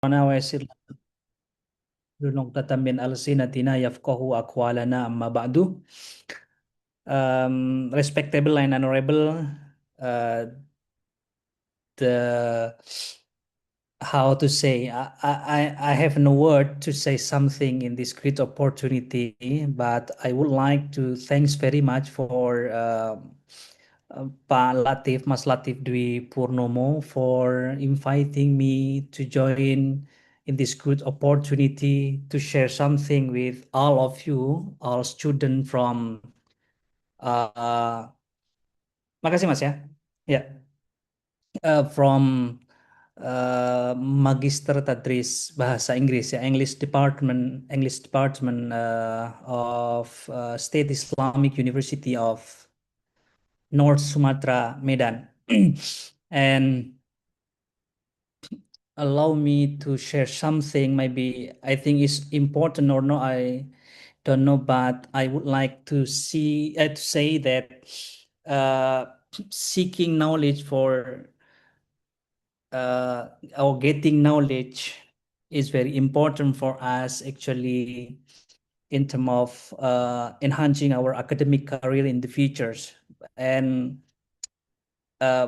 ربنا ويسر لنا نقطة من ألسنتنا يفقه أقوالنا أما بعد. Respectable and honorable, uh, the how to say I have no word to say something in this great opportunity, but I would like to thanks very much for Pak Latif, Mas Latif Dwi Purnomo for inviting me to join in this good opportunity to share something with all of you, all students from uh, makasih Mas ya. Ya, from Magister Tadris Bahasa Inggris ya, English Department of State Islamic University of North Sumatra, Medan. And allow me to share something maybe I think is important or no, I don't know, but I would like to say that uh, seeking knowledge for or getting knowledge is very important for us actually in terms of enhancing our academic career in the futures. And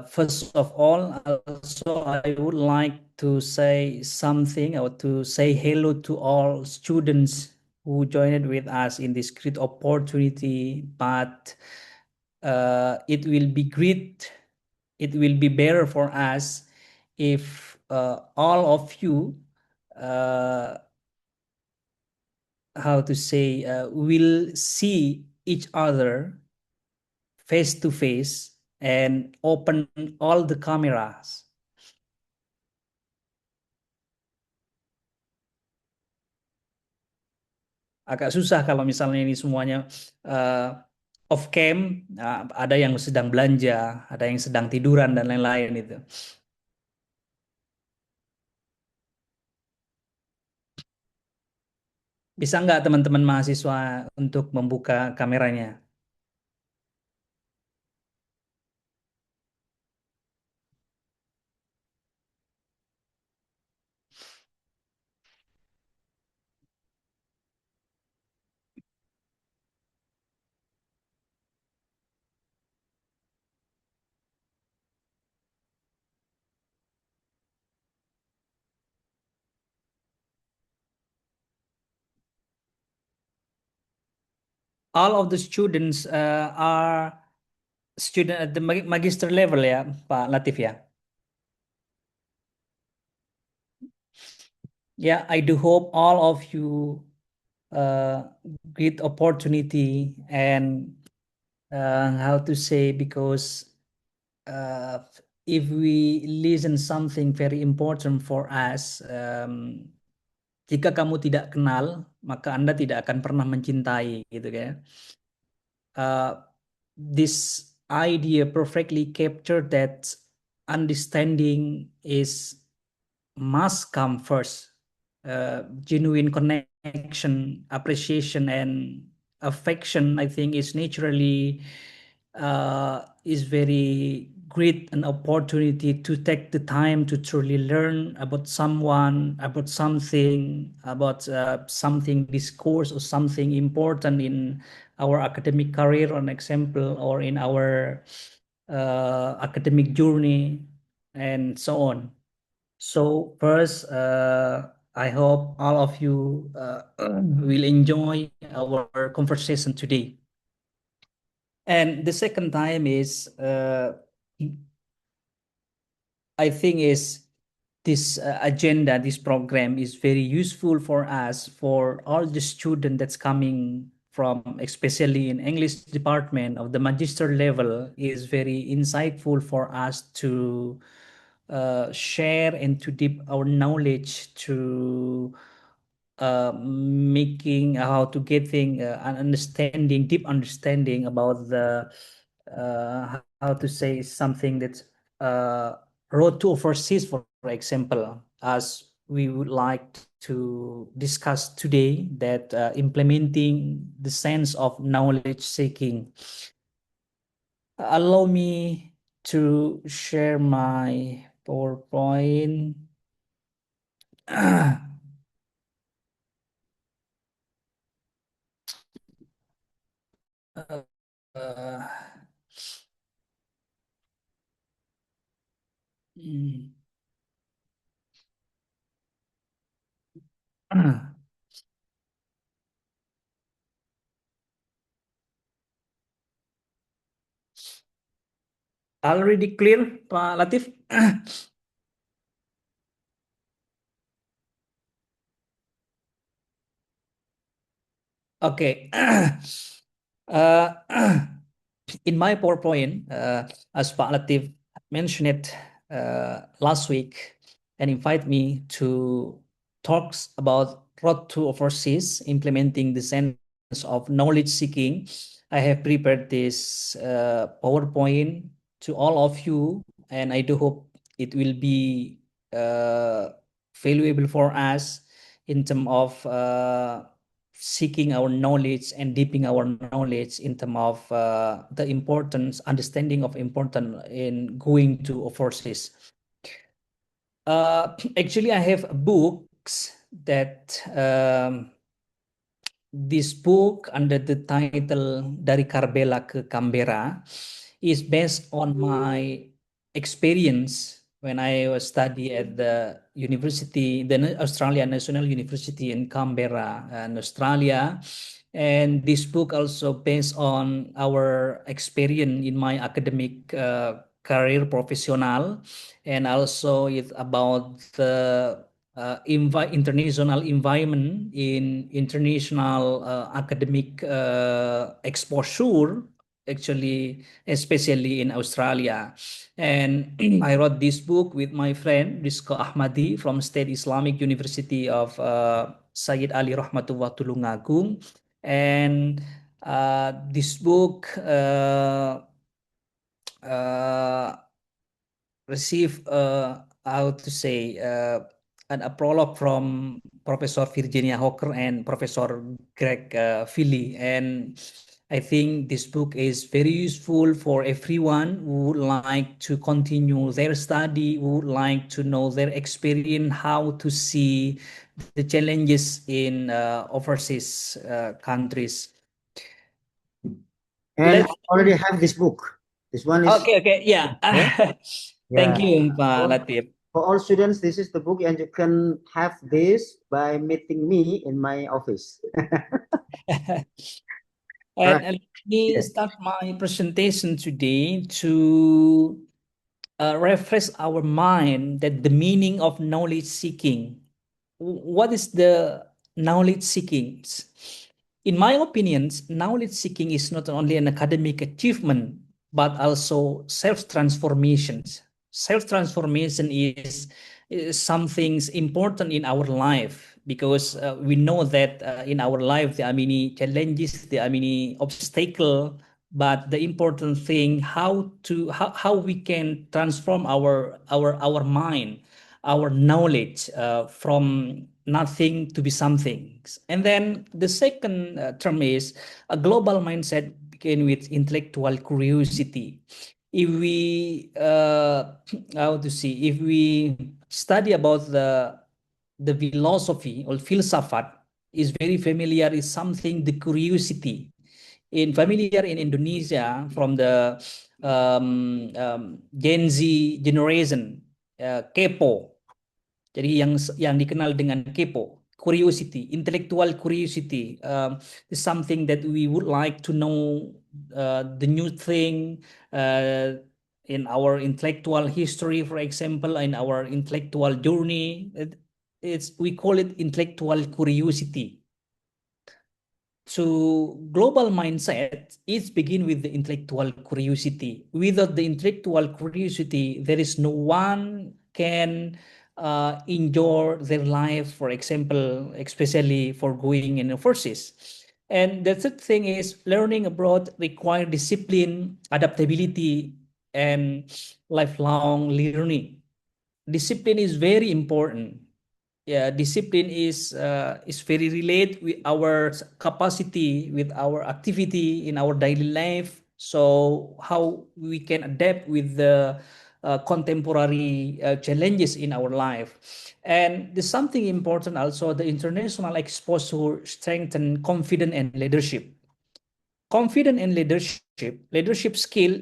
first of all, also I would like to say something or to say hello to all students who joined with us in this great opportunity. But it will be great, it will be better for us if all of you, uh, how to say, will see each other face to face and open all the cameras. Agak susah kalau misalnya ini semuanya uh, off cam, ada yang sedang belanja, ada yang sedang tiduran dan lain-lain itu. Bisa nggak teman-teman mahasiswa untuk membuka kameranya? All of the students are student at the magister level ya, Pak Latif ya. Yeah, I do hope all of you uh, great opportunity and how to say, because uh, if we listen something very important for us, jika kamu tidak kenal maka Anda tidak akan pernah mencintai gitu kan. Uh, this idea perfectly captured that understanding is must come first. Genuine connection, appreciation, and affection, I think, is naturally is very great an opportunity to take the time to truly learn about someone, about something, about something discourse or something important in our academic career, on example, or in our academic journey, and so on. So first, I hope all of you will enjoy our conversation today. And the second time is, I think is this agenda, this program is very useful for us, for all the student that's coming from, especially in English department of the magister level, is very insightful for us to share and to deep our knowledge to making how to getting an understanding, deep understanding about the how to say something that's road to overseas, for example, as we would like to discuss today, that implementing the sense of knowledge seeking. Allow me to share my PowerPoint. uh, mm. Already clear, Pak Latif? Okay. Uh, in my PowerPoint, as Pak Latif mentioned it last week and invite me to talks about Road to Overseas, implementing the sense of knowledge seeking. I have prepared this PowerPoint to all of you, and I do hope it will be uh, valuable for us in terms of seeking our knowledge and deepening our knowledge in terms of the importance, understanding of importance in going to overseas. Actually, I have books that this book under the title Dari Karbela ke Canberra is based on my experience when I was study at the university, the Australian National University in Canberra, and Australia. And this book also based on our experience in my academic career professional, and also it's about the international environment in international academic exposure, actually, especially in Australia. And I wrote this book with my friend Rizko Ahmadi from State Islamic University of Sayyid Ali Rahmatullah Tulungagung. And this book uh, receive how to say a prologue from Professor Virginia Hawker and Professor Greg Philly, and I think this book is very useful for everyone who would like to continue their study, who would like to know their experience, how to see the challenges in overseas countries. And I Let's already have this book. This one is okay, yeah. yeah, Thank yeah. you, Pak For, Latif. for all students, this is the book, and you can have this by meeting me in my office. Right. And let me Yes. start my presentation today to refresh our mind that the meaning of knowledge seeking. What is the knowledge seeking? In my opinions, knowledge seeking is not only an academic achievement, but also self-transformation. Self-transformation is something important in our life because we know that in our life there are many challenges, there are many obstacles, but the important thing how we can transform our mind, our knowledge from nothing to be something. And then the second term is a global mindset begin with intellectual curiosity. If we how to see, if we study about the philosophy or filsafat is very familiar, is something the curiosity in familiar in Indonesia from the Gen Z generation, kepo. Jadi yang dikenal dengan kepo, curiosity, intellectual curiosity, is something that we would like to know the new thing uh, in our intellectual history, for example, in our intellectual journey. It's we call it intellectual curiosity. So global mindset is begin with the intellectual curiosity. Without the intellectual curiosity, there is no one can enjoy their life, for example, especially for going in overseas. And the third thing is learning abroad require discipline, adaptability, and lifelong learning. Discipline is very important. Yeah, discipline is very related with our capacity, with our activity in our daily life. So how we can adapt with the contemporary challenges in our life. And there's something important also, the international exposure strengthen confidence and leadership. Confidence and leadership skill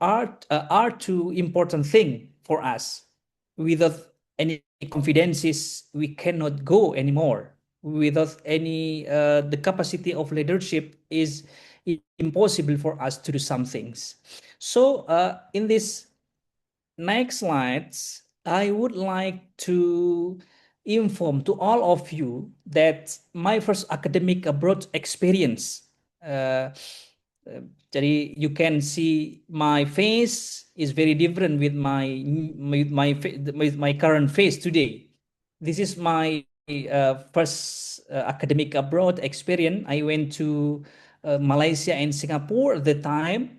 are two important thing for us. Without any confidences, we cannot go anymore. Without any the capacity of leadership is impossible for us to do some things. So in this next slides, I would like to inform to all of you that my first academic abroad experience. Uh, Jadi you can see my face is very different with my current face today. This is my first academic abroad experience. I went to Malaysia and Singapore at the time,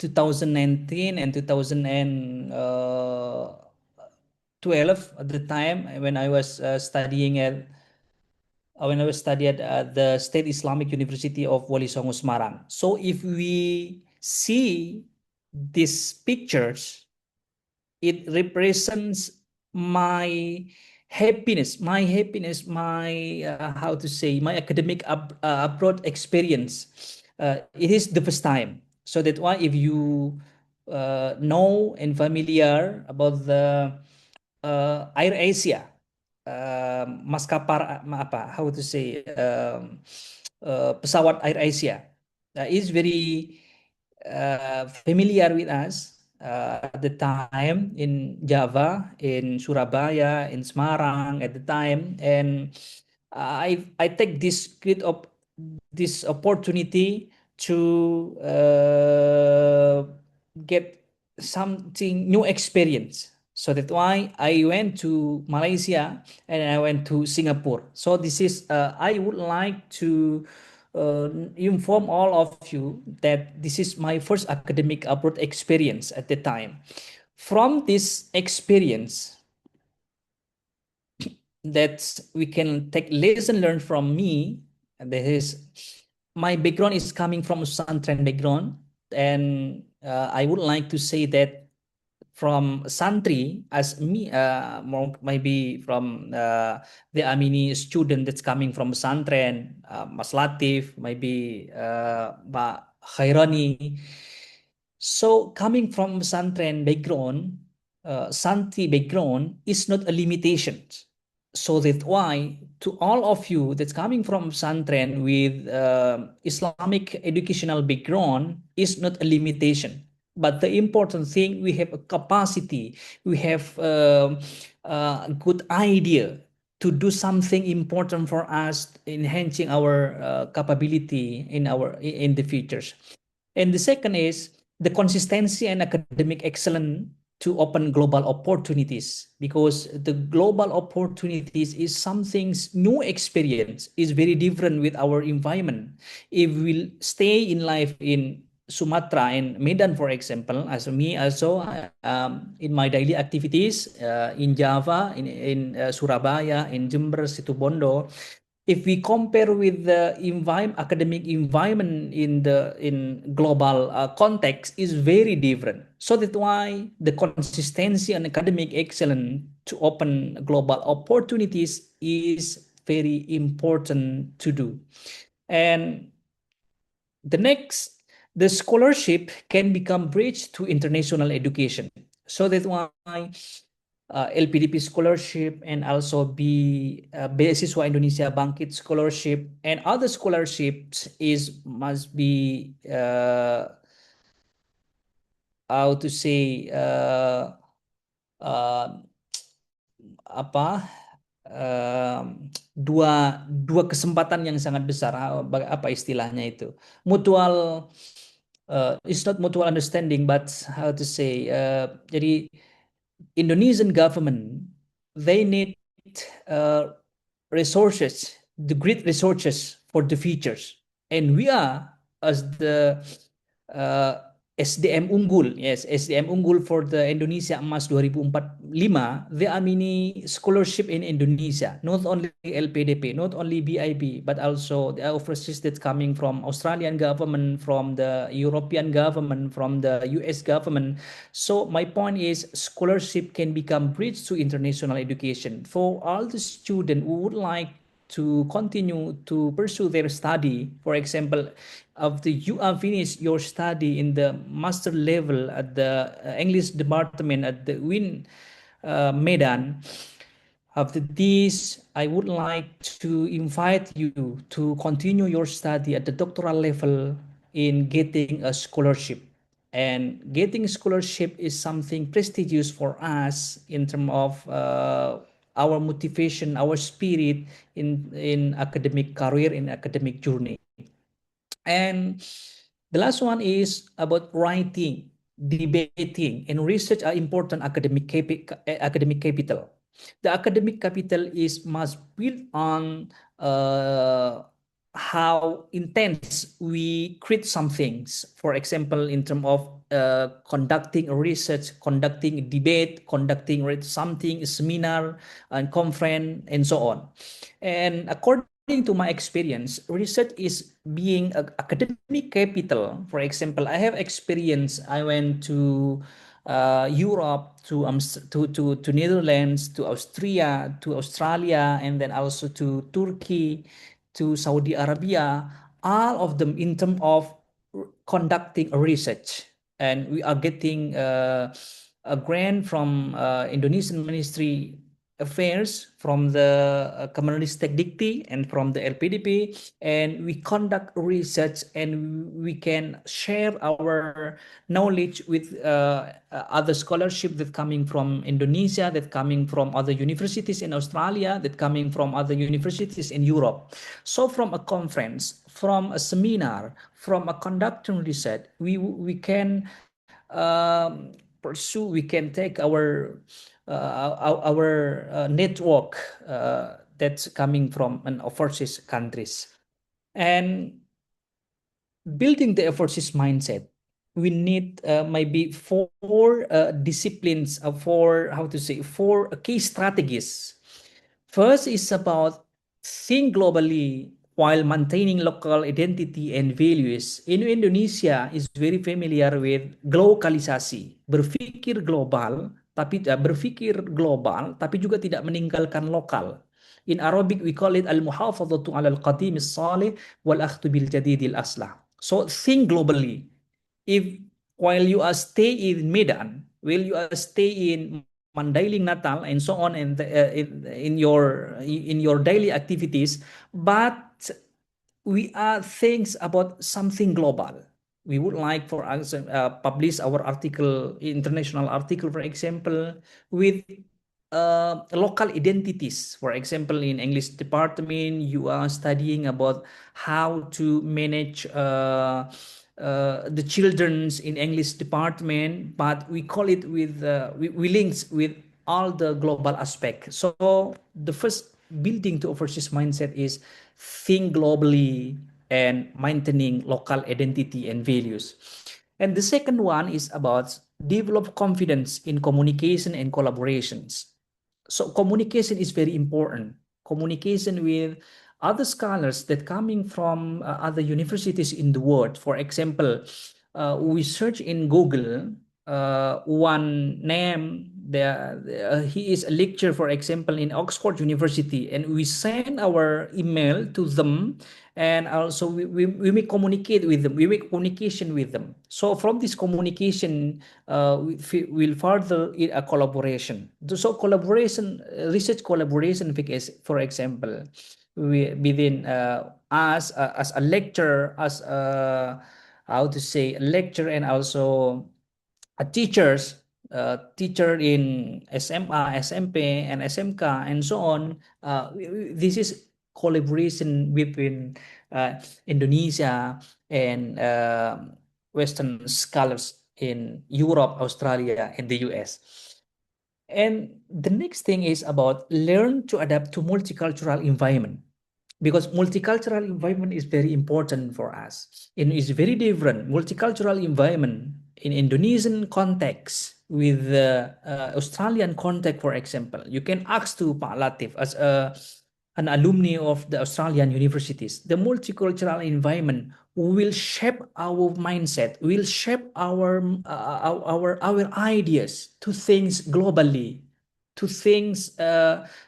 2019 and 2012 at the time when I was studying at the State Islamic University of Wali Songo Semarang. So if we see these pictures, it represents my happiness, my how to say, my academic abroad experience. It is the first time. So that's why if you know and familiar about the Air Asia, maskapai apa, how to say, pesawat Air Asia is very familiar with us at the time in Java, in Surabaya, in Semarang at the time, and I take this opportunity to get something new experience. So that's why I went to Malaysia and I went to Singapore. So this is I would like to inform all of you that this is my first academic abroad experience at the time. From this experience, that we can take lesson learned from me. This is my background is coming from Santren background, and I would like to say that from Santri as me, maybe from the Amini student that's coming from Santren, Mas Latif, maybe Mbak Khairani. So coming from Santren background, Santri background is not a limitation. So that's why to all of you that's coming from Santren with Islamic educational background is not a limitation. But the important thing, we have a capacity, we have a good idea to do something important for us, enhancing our capability in the futures. And the second is the consistency and academic excellence to open global opportunities, because the global opportunities is something new experience, is very different with our environment. If we stay in life in Sumatra and Medan, for example, as me also, in my daily activities in Java, in Surabaya, in Jember, Situbondo, if we compare with the academic environment in global context is very different. So that's why the consistency and academic excellence to open global opportunities is very important to do. And the next, the scholarship can become bridge to international education. So that's why LPDP scholarship and also Beasiswa Indonesia Bangkit scholarship and other scholarships must be how to say uh, apa dua kesempatan yang sangat besar, apa istilahnya itu, mutual, it's not mutual understanding, but how to say, jadi Indonesian government, they need uh, resources, the great resources for the futures, and we are as the uh, SDM unggul, yes, SDM unggul for the Indonesia Emas 2045. There are many scholarship in Indonesia, not only LPDP, not only BIB, but also the overseas that's coming from Australian government, from the European government, from the US government. So my point is scholarship can become bridge to international education for all the students who would like to continue to pursue their study. For example, after you are finished your study in the master level at the English department at the Win Medan, after this, I would like to invite you to continue your study at the doctoral level in getting a scholarship. And getting a scholarship is something prestigious for us in terms of our motivation, our spirit in academic career, in academic journey. And the last one is about writing, debating, and research are important academic capital. The academic capital is must build on how intense we create some things. For example, in terms of conducting a research, conducting a debate, conducting something, a seminar, and conference, and so on. And according to my experience, research is being an academic capital. For example, I have experience. I went to Europe, to Netherlands, to Austria, to Australia, and then also to Turkey, to Saudi Arabia. All of them in terms of conducting a research, and we are getting a grant from Indonesian Ministry Affairs, from the Kemenristek Dikti, and from the LPDP, and we conduct research and we can share our knowledge with other scholarship that coming from Indonesia, that coming from other universities in Australia, that coming from other universities in Europe. So from a conference, from a seminar, from a conducting research, we can pursue, we can take our network that's coming from an overseas countries. And building the overseas mindset, we need maybe four disciplines, four, how to say, four key strategies. First is about think globally while maintaining local identity and values. Indonesia is very familiar with globalisasi, berpikir global tapi juga tidak meninggalkan lokal. In Arabic we call it al-muhafadhatu 'ala al-qadim as-salih wal akhdhu bil jadidil aslah. So think globally. If while you are stay in Medan, while you are stay in Mandailing, Natal, and so on, and in your daily activities, but we are things about something global. We would like for us publish our article, international article, for example, with local identities. For example, in English department, you are studying about how to manage the children's in English department, but we call it with we links with all the global aspect. So the first building to overseas mindset is think globally and maintaining local identity and values. And the second one is about develop confidence in communication and collaborations. So communication is very important. Communication with other scholars that coming from other universities in the world. For example, we search in Google one name. He is a lecturer, for example, in Oxford University, and we send our email to them, and also we may communicate with them. We make communication with them. So from this communication, we'll further a collaboration. So collaboration, research collaboration, for example, within us as a lecturer, as a, how to say, a lecturer, and also a teacher in SMA, SMP, and SMK, and so on. This is collaboration between Indonesia and Western scholars in Europe, Australia, and the US. And the next thing is about learn to adapt to multicultural environment, because multicultural environment is very important for us. And it's very different. Multicultural environment in Indonesian context with the Australian context, for example, you can ask to Pak Latif as an alumni of the Australian universities. The multicultural environment will shape our mindset, will shape our ideas to things globally, to things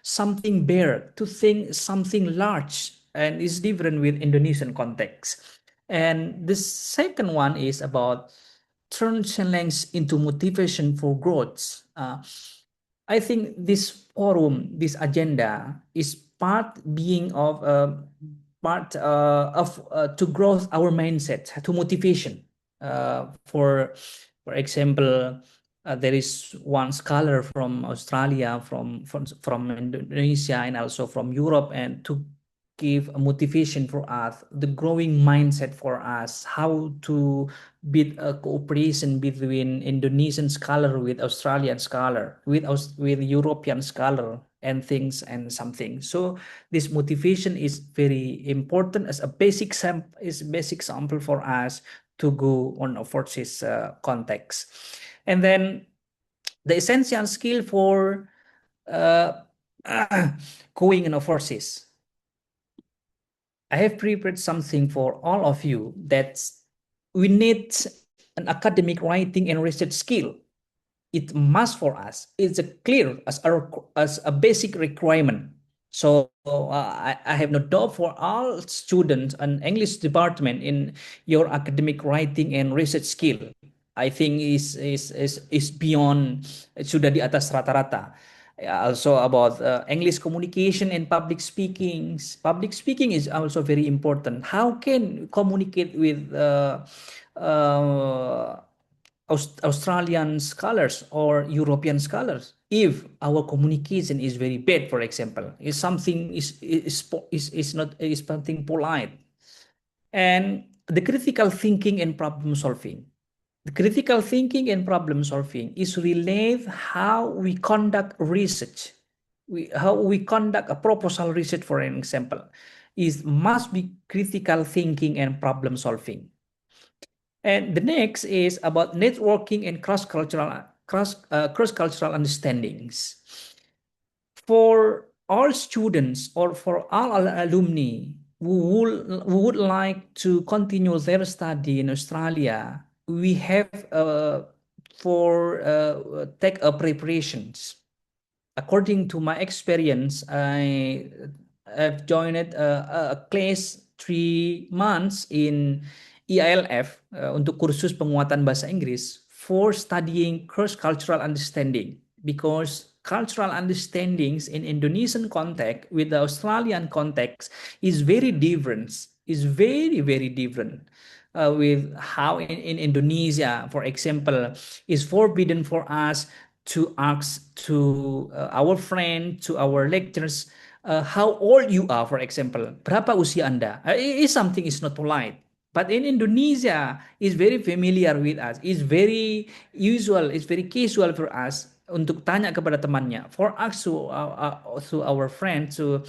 something bare, to think something large, and is different with Indonesian context. And the second one is about turn challenge into motivation for growth. I think this forum, this agenda, is part being of part of to growth our mindset, to motivation. For example, there is one scholar from Australia, from Indonesia, and also from Europe, and to give a motivation for us, the growing mindset for us, how to build a cooperation between Indonesian scholar with Australian scholar, with European scholar, and things and something. So this motivation is very important as a basic sample for us to go on overseas context. And then the essential skill for uh, going in overseas. I have prepared something for all of you that we need an academic writing and research skill. It must for us. It's a clear as a basic requirement. So I have no doubt for all students and English department in your academic writing and research skill. I think is beyond, sudah di atas rata-rata. Also about English communication and public speaking. Public speaking is also very important. How can communicate with uh, Australian scholars or European scholars if our communication is very bad, for example, is something is not is something polite. And the critical thinking and problem solving. The critical thinking and problem solving is relate how we conduct research, how we conduct a proposal research, for an example, is must be critical thinking and problem solving. And the next is about networking and cross-cultural understandings. For all students or for all alumni who would like to continue their study in Australia, we have for take preparations. According to my experience, I have joined a class 3 months in EILF untuk kursus penguatan bahasa Inggris for studying cross-cultural understanding, because cultural understandings in Indonesian context with the Australian context is very different, is very, very different. With how in Indonesia, for example, is forbidden for us to ask to our friend, to our lecturers, how old you are, for example. Berapa usia Anda? Is something is not polite. But in Indonesia, is very familiar with us. It's very usual, it's very casual for us untuk tanya kepada temannya. For us to our friends, to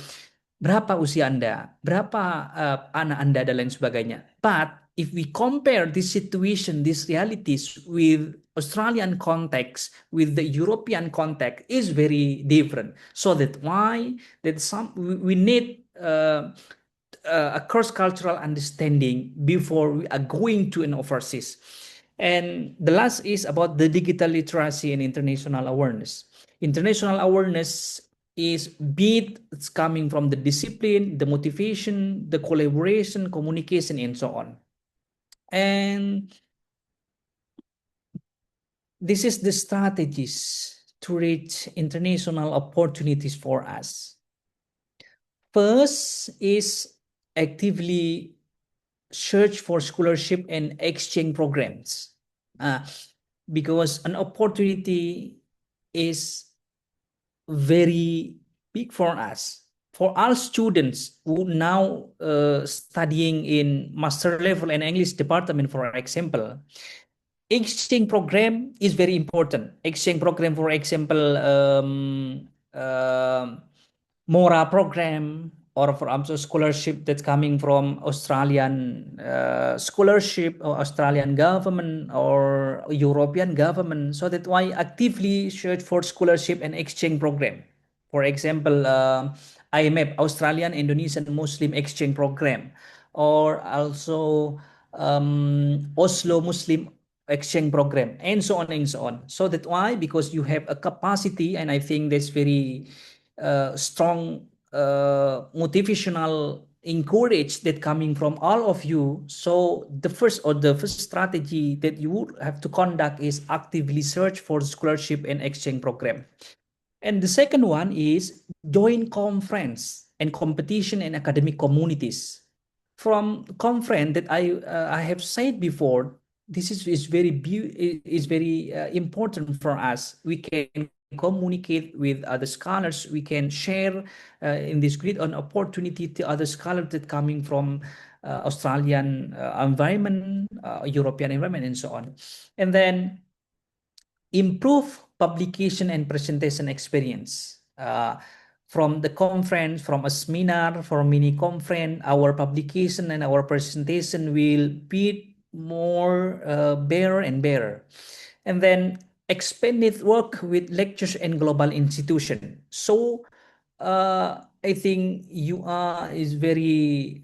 berapa usia Anda? Berapa anak Anda dan lain sebagainya. But if we compare this situation, these realities with Australian context, with the European context, is very different. So that why that we need a cross-cultural understanding before we are going to an overseas. And the last is about the digital literacy and international awareness. International awareness is it's coming from the discipline, the motivation, the collaboration, communication, and so on. And this is the strategies to reach international opportunities for us. First is actively search for scholarship and exchange programs, because an opportunity is very big for us. For all students who now studying in master level and English department, for example, exchange program is very important. Exchange program, for example, MORA program, or for scholarship that's coming from Australian scholarship or Australian government or European government. So that's why actively search for scholarship and exchange program. For example, IMF, Australian Indonesian Muslim Exchange Program, or also Oslo Muslim Exchange Program, and so on and so on. So that's why, because you have a capacity, and I think that's very strong motivational encourage that coming from all of you. So the first strategy that you would have to conduct is actively search for scholarship and exchange program. And the second one is join conference and competition and academic communities. From conference that I have said before, this is very important for us. We can communicate with other scholars. We can share in this great an opportunity to other scholars that coming from Australian environment, European environment, and so on. And then improve publication and presentation experience. From the conference, from a seminar, from mini conference, our publication and our presentation will be more better and better. And then expanded work with lectures and global institution. So I think you are is very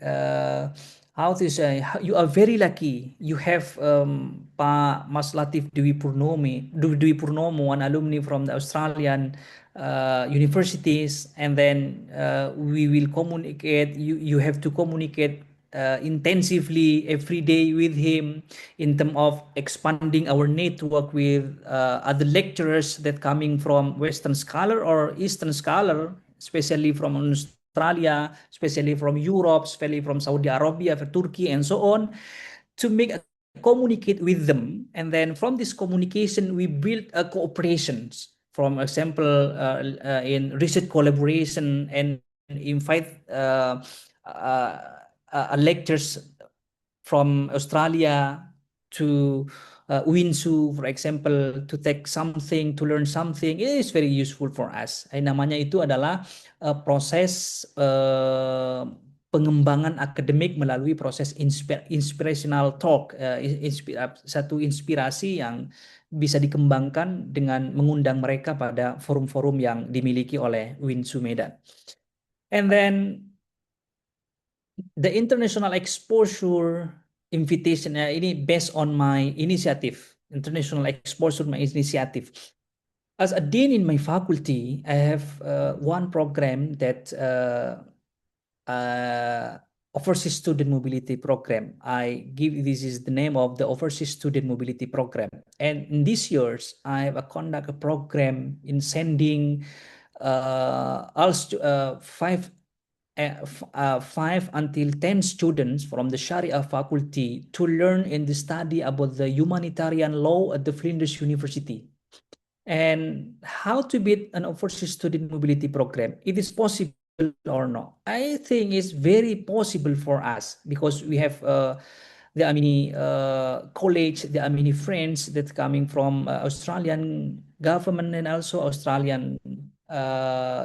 how to say, you are very lucky. You have Pak Mas Latif Dwi Purnomo, an alumni from the Australian universities, and then we will communicate. You have to communicate intensively every day with him in terms of expanding our network with other lecturers that coming from Western scholar or Eastern scholar, especially from Australia, especially from Europe, especially from Saudi Arabia, from Turkey, and so on, to make a communicate with them. And then from this communication, we build a cooperations. From example, in research collaboration, and invite lectures from Australia to Winsu, for example, to take something, to learn something. It is very useful for us. Namanya itu adalah proses pengembangan akademik melalui proses inspirational talk, satu inspirasi yang bisa dikembangkan dengan mengundang mereka pada forum-forum yang dimiliki oleh Winsu Medan. And then the international exposure invitation, ini based on my initiative, international exposure my initiative. As a dean in my faculty, I have one program that overseas student mobility program. This is the name of the overseas student mobility program. And in these years, I have conduct a program in sending five until 10 students from the Sharia faculty to learn and study about the humanitarian law at the Flinders University. And how to build an overseas student mobility program. It is possible or not? I think it's very possible for us, because we have there are many college, there are many friends that coming from Australian government and also Australian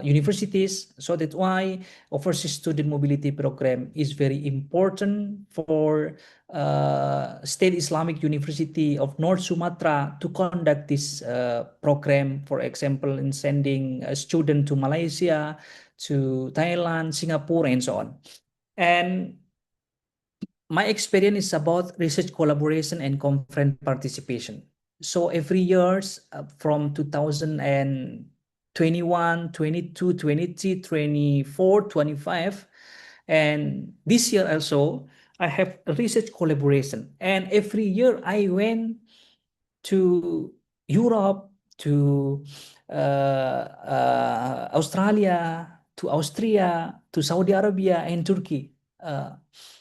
universities. So that's why overseas student mobility program is very important for State Islamic University of North Sumatra to conduct this program, for example, in sending a student to Malaysia, to Thailand, Singapore, and so on. And my experience is about research collaboration and conference participation. So every year from 2021, 22, 23, 24, 25, and this year also, I have a research collaboration. And every year I went to Europe, to Australia, to Austria, to Saudi Arabia, and Turkey.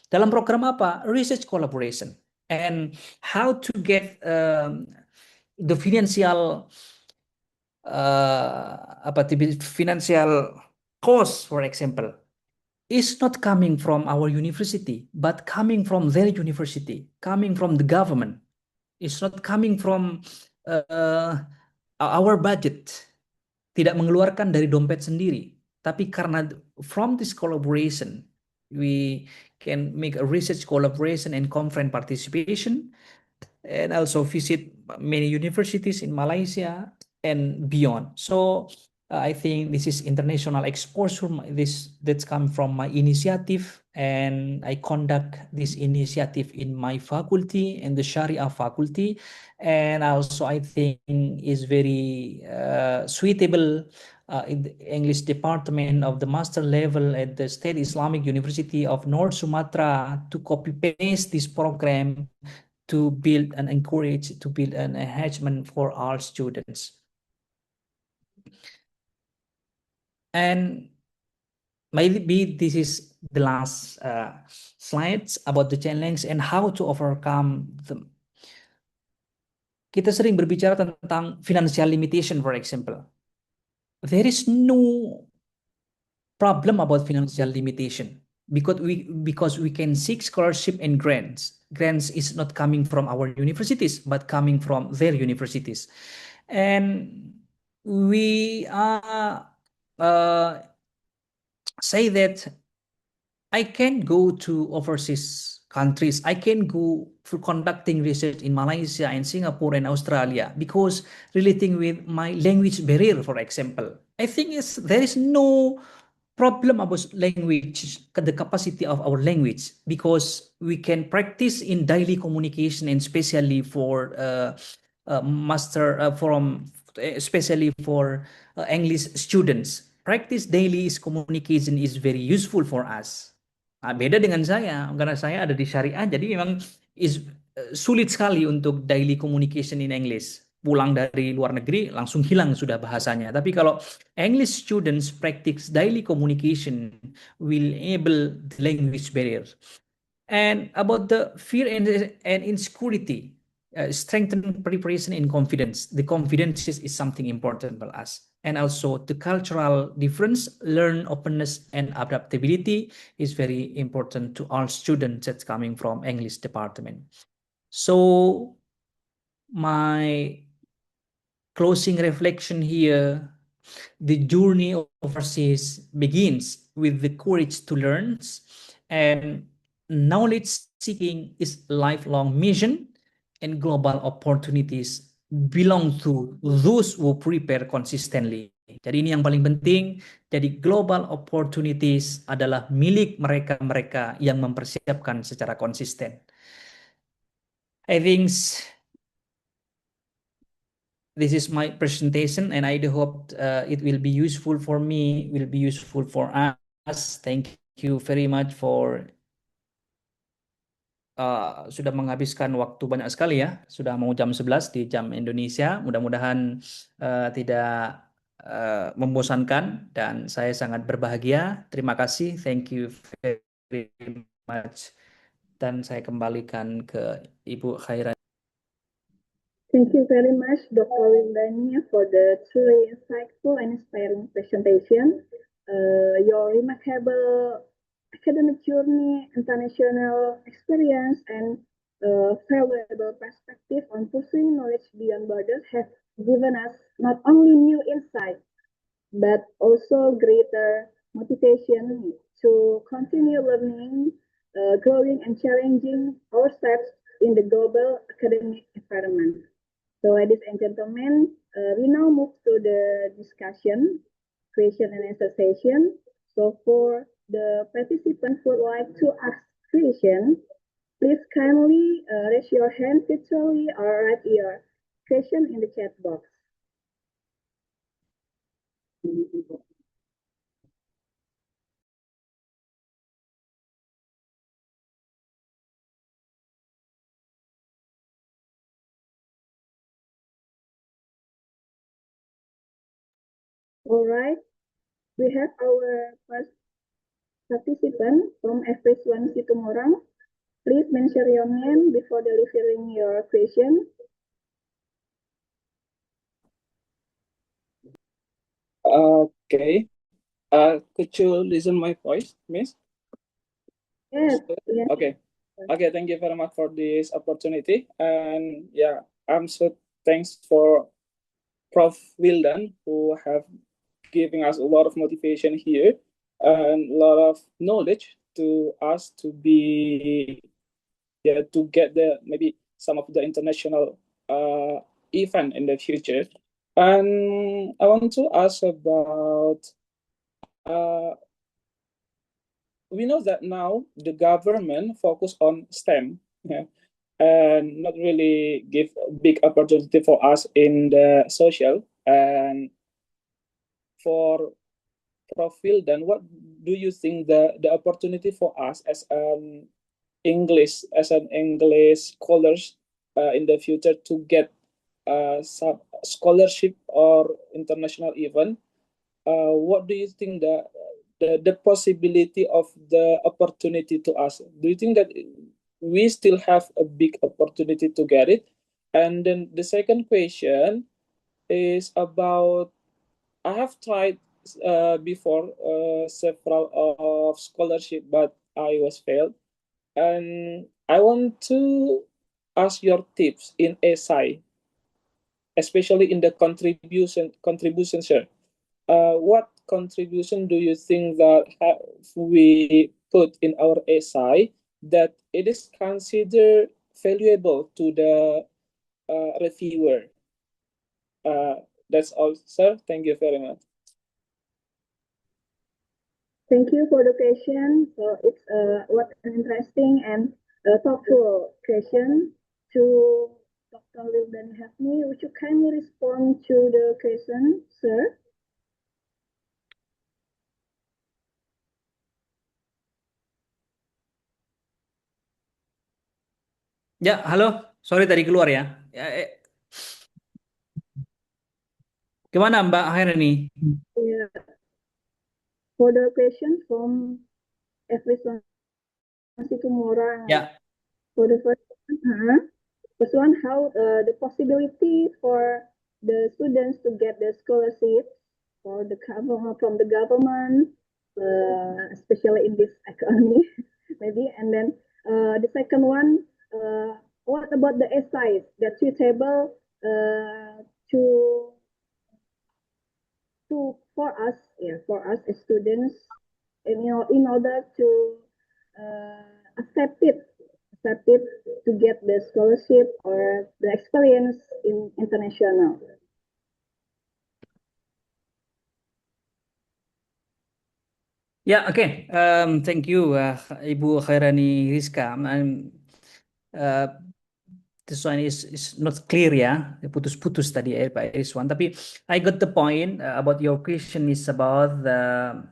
Dalam program apa? Research collaboration. And how to get the financial financial cost, for example, is not coming from our university, but coming from their university, coming from the government. It's not coming from our budget. Tidak mengeluarkan dari dompet sendiri, Tapi karena from this collaboration, we can make a research collaboration and conference participation, and also visit many universities in Malaysia and beyond. So I think this is international exposure. That's come from my initiative, and I conduct this initiative in my faculty and the Sharia faculty, and also I think is very suitable in the English department of the master level at the State Islamic University of North Sumatra to copy paste this program to build and encourage to build an enhancement for our students. And maybe this is the last slides about the challenge and how to overcome them. Kita sering berbicara tentang financial limitation, for example. There is no problem about financial limitation because we can seek scholarship and grants. Grants is not coming from our universities, but coming from their universities. And we say that I can go to overseas countries. I can go for conducting research in Malaysia and Singapore and Australia because relating with my language barrier, for example. I think there is no problem about language, the capacity of our language, because we can practice in daily communication, and especially for master from especially for English students. Practice daily is communication is very useful for us. Nah, beda dengan saya, karena saya ada di syariah, jadi memang sulit sekali untuk daily communication in English. Pulang dari luar negeri langsung hilang sudah bahasanya. Tapi kalau English students practice daily communication will enable the language barrier. And about the fear and insecurity, strengthen preparation and confidence. The confidence is something important for us. And also the cultural difference, learn openness and adaptability is very important to all students that's coming from English department. So my closing reflection here, the journey of overseas begins with the courage to learn, and knowledge seeking is lifelong mission, and global opportunities belong to those who prepare consistently. Jadi ini yang paling penting. Jadi global opportunities adalah milik mereka-mereka yang mempersiapkan secara konsisten. I think this is my presentation, and I hope it will be useful for me, will be useful for us. Thank you very much for sudah menghabiskan waktu banyak sekali ya. Sudah mau jam 11 di jam Indonesia. Mudah-mudahan tidak membosankan, dan saya sangat berbahagia. Terima kasih. Thank you very much. Dan saya kembalikan ke Ibu Khaira. Thank you very much, Dr. Wildania, for the truly insightful and inspiring presentation. Your remarkable academic journey, international experience, and valuable perspective on pursuing knowledge beyond borders have given us not only new insight, but also greater motivation to continue learning, growing, and challenging ourselves in the global academic environment. So, ladies and gentlemen, we now move to the discussion, question and answer session. So, for the participants who would like to ask question, please kindly raise your hand virtually or write your question in the chat box. All right, we have our first participant from FS1 Situmorang. Please mention your name before delivering your question. Okay. Could you listen my voice, Miss? Yes. Yes. Okay. Okay, thank you very much for this opportunity. And yeah, I'm so thanks for Prof. Wildan who have giving us a lot of motivation here and a lot of knowledge to us to be, yeah, to get the maybe some of the international event in the future. And I want to ask about, we know that now the government focus on STEM, yeah, and not really give a big opportunity for us in the social. And for profile, then what do you think the opportunity for us as an English scholars in the future to get some scholarship or international event? What do you think the possibility of the opportunity to us? Do you think that we still have a big opportunity to get it? And then the second question is about, I have tried before several of scholarship, but I was failed. And I want to ask your tips in SI, especially in the contribution share. What contribution do you think that we put in our SI that it is considered valuable to the reviewer? That's all, sir. Thank you very much. Thank you for the question. So it's what an interesting and thoughtful question to Dr. Wildan Hafni. Would you kindly respond to the question, sir? Ya, halo. Sorry tadi keluar ya. Gimana Mbak Hairani? Yeah. For the question from Efrison Situmora. Ya. For the first one, how the possibility for the students to get the scholarship for the from the government, especially in this economy, maybe. And then the second one, what about the essays that suitable to for us, as students, and in order to accept it to get the scholarship or the experience in international. Ya, oke. Thank you, Ibu Khairani Rizka. This one is not clear ya, putus-putus tadi Pak Iriswan. Tapi I got the point about your question is about the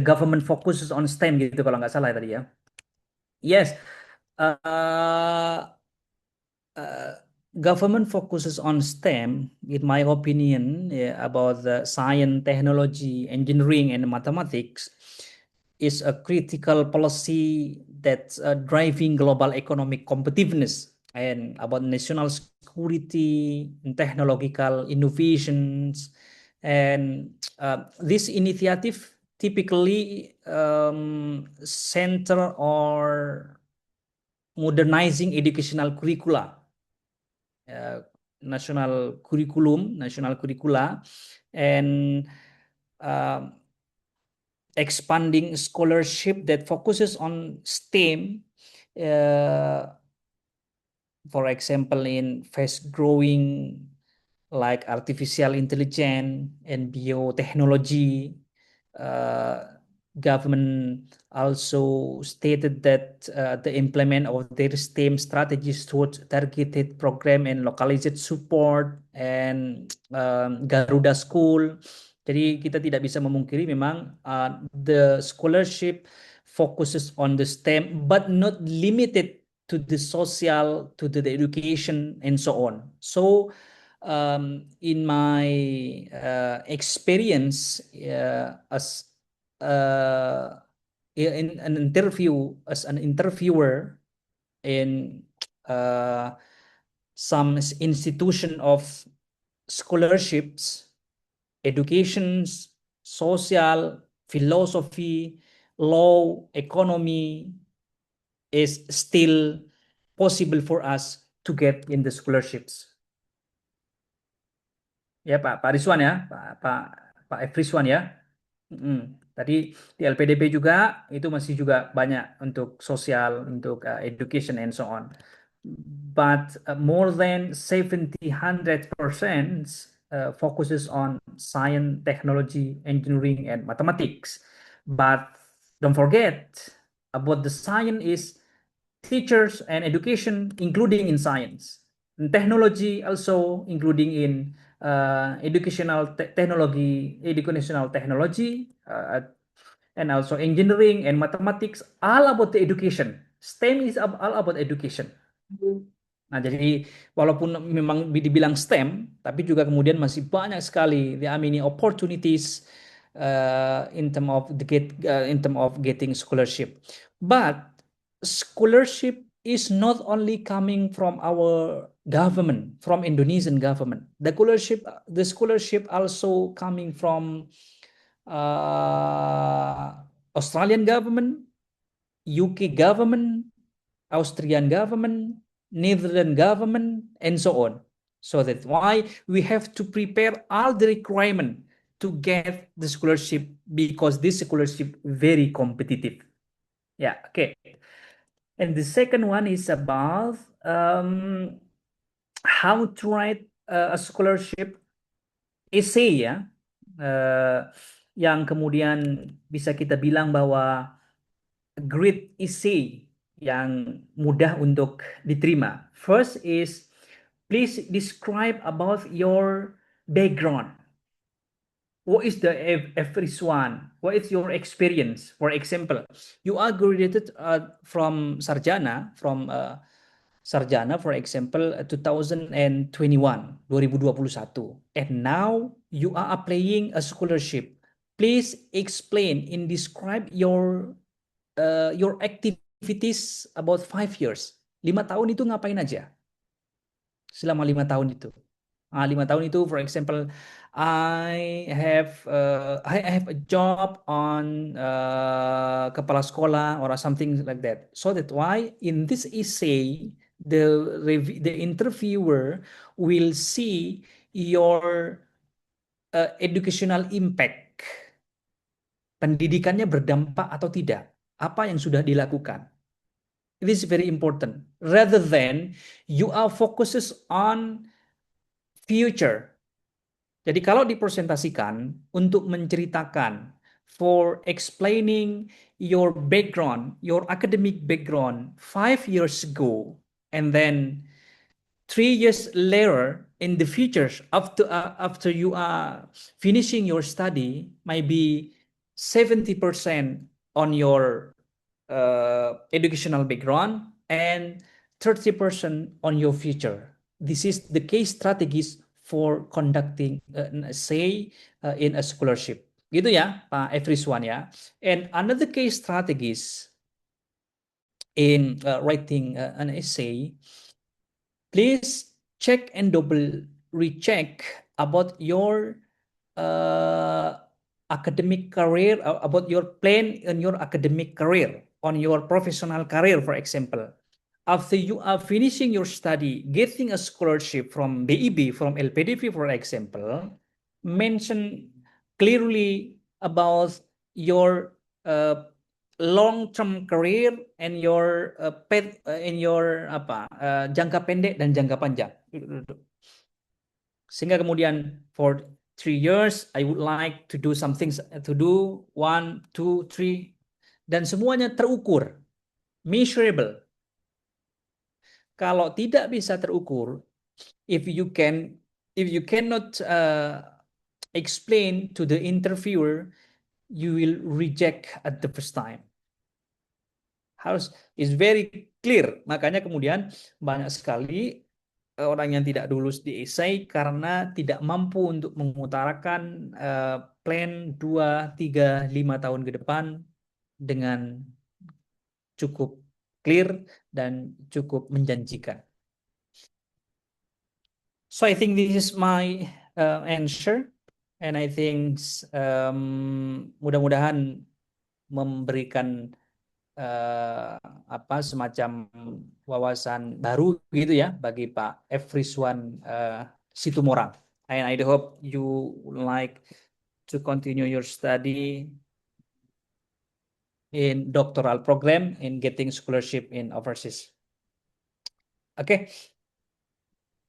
government focuses on STEM gitu kalau nggak salah tadi ya. Yes, government focuses on STEM, in my opinion, about the science, technology, engineering, and mathematics, is a critical policy that's driving global economic competitiveness and about national security and technological innovations. And this initiative typically center or modernizing educational curricula, national curricula, and expanding scholarship that focuses on STEM, for example, in fast-growing like artificial intelligence and biotechnology. Government also stated that the implement of their STEM strategies towards targeted program and localized support and Garuda School. Jadi kita tidak bisa memungkiri memang the scholarship focuses on the STEM but not limited to the social, to the education and so on. So in my experience as in an interview as an interviewer in some institution of scholarships, educations, social, philosophy, law, economy is still possible for us to get in the scholarships. Ya Pak Rizwan ya, Pak F. Rizwan ya. Tadi di LPDP juga itu masih juga banyak untuk sosial, untuk education and so on. But more than 100% focuses on science, technology, engineering, and mathematics. But don't forget about the science is teachers and education, including in science. And technology also including in educational technology, and also engineering and mathematics, all about the education. STEM is all about education. Nah, jadi walaupun memang dibilang STEM, tapi juga kemudian masih banyak sekali there are many opportunities in term of getting scholarship. But scholarship is not only coming from our government, from Indonesian government. The scholarship also coming from Australian government, UK government, Austrian government, Netherlands government, and so on. So that's why we have to prepare all the requirement to get the scholarship, because this scholarship very competitive. Yeah, okay. And the second one is about how to write a scholarship essay ya, yang kemudian bisa kita bilang bahwa great essay yang mudah untuk diterima. First is, please describe about your background. What is the first one? What is your experience? For example, you are graduated from Sarjana, for example, 2021, 2021, and now you are applying a scholarship. Please explain and describe your activities about 5 years. 5 tahun itu ngapain aja? Selama 5 tahun itu. 5 tahun itu, for example, I have a job on kepala sekolah or something like that. So that's why in this essay, the interviewer will see your educational impact. Pendidikannya berdampak atau tidak? Apa yang sudah dilakukan? It is very important. Rather than you are focuses on future. Jadi kalau dipresentasikan untuk menceritakan, for explaining your background, your academic background 5 years ago, and then 3 years later in the future, after you are finishing your study, maybe 70% on your educational background and 30% on your future. This is the case strategies for conducting say in a scholarship. Gitu ya, Pak Efriswan ya. And another case strategies in writing an essay, please check and double recheck about your academic career, about your plan in your academic career, on your professional career, for example. After you are finishing your study, getting a scholarship from BIB, from LPDP, for example, mention clearly about your long-term career and your jangka pendek dan jangka panjang. Sehingga kemudian for 3 years I would like to do something, to do 1, 2, 3, dan semuanya terukur, measurable. Kalau tidak bisa terukur, if you cannot explain to the interviewer, you will reject at the first time. Is very clear. Makanya kemudian banyak sekali orang yang tidak lulus di esai karena tidak mampu untuk mengutarakan plan 2, 3, 5 tahun ke depan dengan cukup clear dan cukup menjanjikan. So I think this is my answer, and I think mudah-mudahan memberikan semacam wawasan baru gitu ya bagi Pak F. Rizwan Situmorang. and I hope you like to continue your study in doctoral program in getting scholarship in overseas. Okay.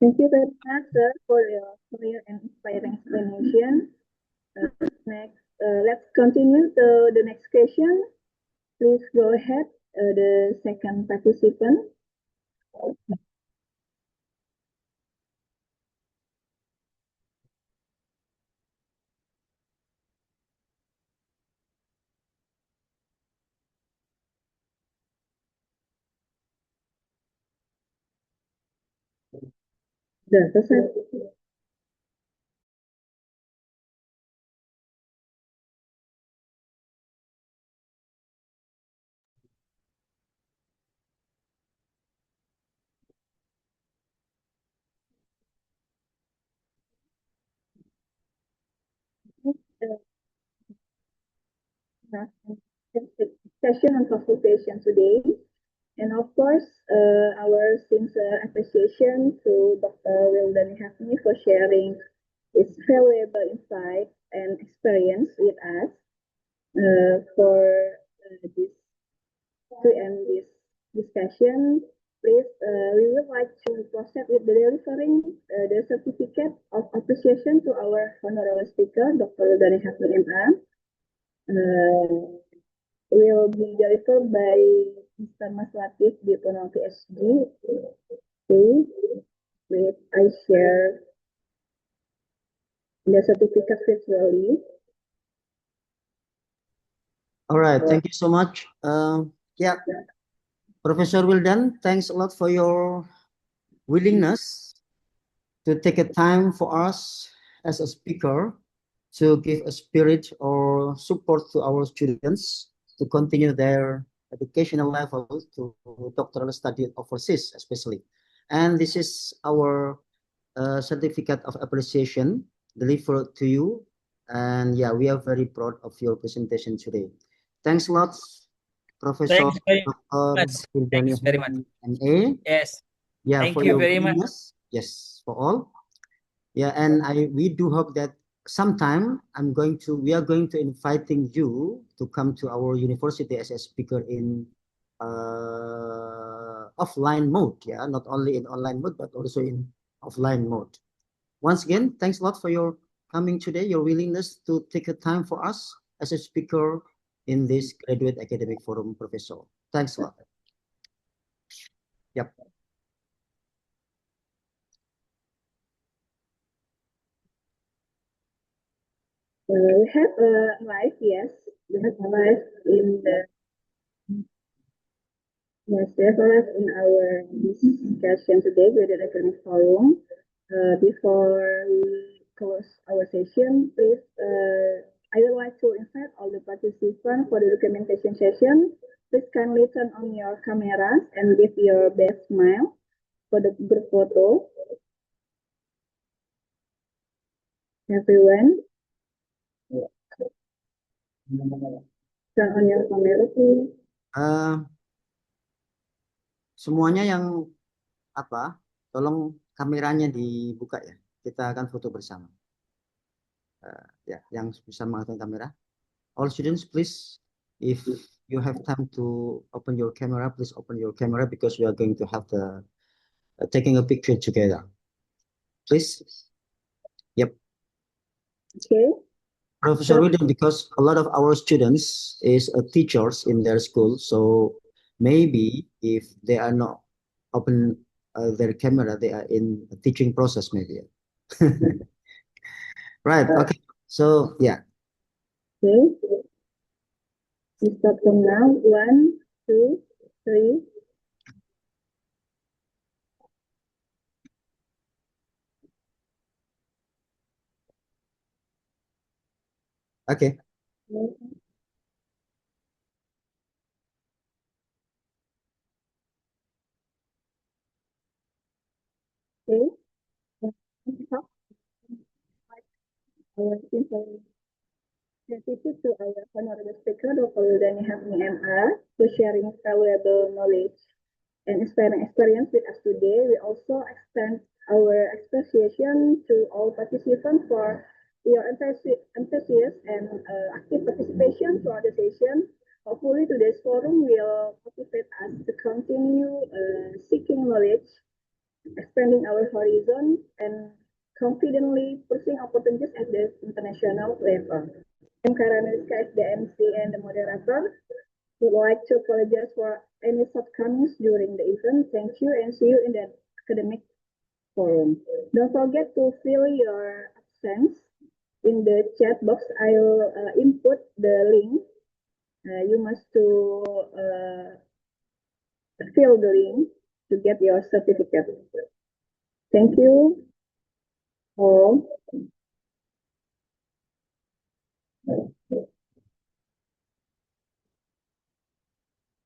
Thank you very much, sir, for your clear and inspiring explanation. Next, let's continue to the next question. Please go ahead, the second participant. Sudah selesai. Session on consultation today. And of course, our sincere appreciation to Dr. Wildan Hafni for sharing his valuable insight and experience with us for this to end this discussion. Please, we would like to proceed with delivering the certificate of appreciation to our honorable speaker, Dr. Wildan Hafni MA. Will be delivered by Mr. Mas Latif Dipono PSG. Okay, wait, I share the certificate virtually. All right, thank you so much. Yeah, Professor Wildan, thanks a lot for your willingness to take a time for us as a speaker to give a spirit or support to our students to continue their educational level to doctoral study overseas, especially. And this is our certificate of appreciation delivered to you. And yeah, we are very proud of your presentation today. Thanks a lot, Professor Thanks very Dr. much. Thanks very much. MA. Yes. Yeah, Thank for you your very much. willingness. Yes, for all. Yeah, and we do hope that sometime we are going to inviting you to come to our university as a speaker in offline mode. Yeah, not only in online mode but also in offline mode. Once again, thanks a lot for your coming today, your willingness to take a time for us as a speaker in this graduate academic forum, Professor. Thanks a lot. Yep. We have a live, yes. We have a live in the yes, we have a live in our discussion today with the academic forum. Before we close our session, please, I would like to invite all the participants for the documentation session. Please kindly turn on your cameras and give your best smile for the group photo. Everyone, turn on your camera, please. Semuanya yang tolong kameranya dibuka ya. Kita akan foto bersama. Ya, yang bisa mengaktifkan kamera. All students, please, if you have time to open your camera, please open your camera because we are going to have the taking a picture together. Please. Yep. Okay. Professor Wildan, because a lot of our students is teachers in their school, so maybe if they are not open their camera, they are in a teaching process maybe. Right. Okay. So yeah. Okay. We start from now. 1, 2, 3. Okay. Okay. Our sincere gratitude to our honorable speaker, Dr. Wildani Hafni MA, for sharing valuable knowledge and inspiring experience with us today. We also extend our appreciation to all participants for your enthusiasm and active participation throughout the session. Hopefully, today's forum will motivate us to continue seeking knowledge, expanding our horizon, and confidently pursuing opportunities at the international level. I'm Karaneriska, the MC and the moderator. Would like to apologize for any shortcomings during the event. Thank you and see you in the academic forum. Don't forget to fill your absence in the chat box. I'll input the link. You must to fill the link to get your certificate. Thank you all.